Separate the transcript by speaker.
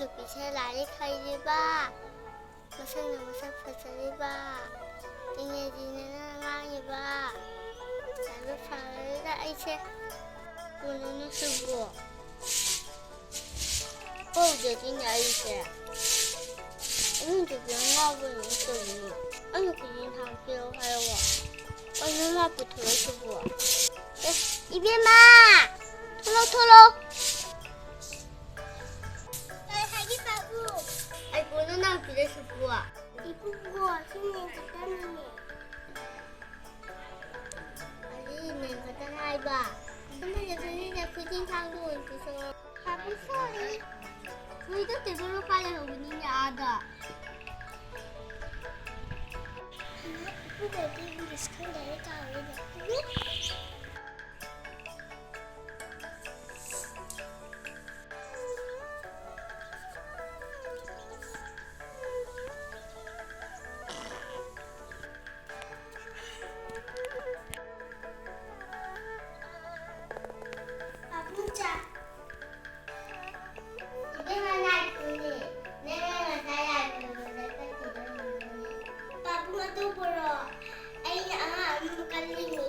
Speaker 1: Lupicella Kayliba Masang Masang Fasaliba Dina Nangiba Salu Farida Aiche Bununu Subo Oh jadi Aiche Ini juga ngawin itu Ayo kujin hampir hawa Ayo ngapu tuh subo 이비마 토로 하기 바보 아이고 누나 그래서 좋아 이쁘고 신경 갖다놓니 아니 내가 따라해봐 근데 선생님 그진 상도 있어서 바보 소리 우리도 제대로 가려고 우리는 아다 이쁘게 이쁘게 스캔들을 짜오리다 Babu nga to bro. Ay na ang makalingi.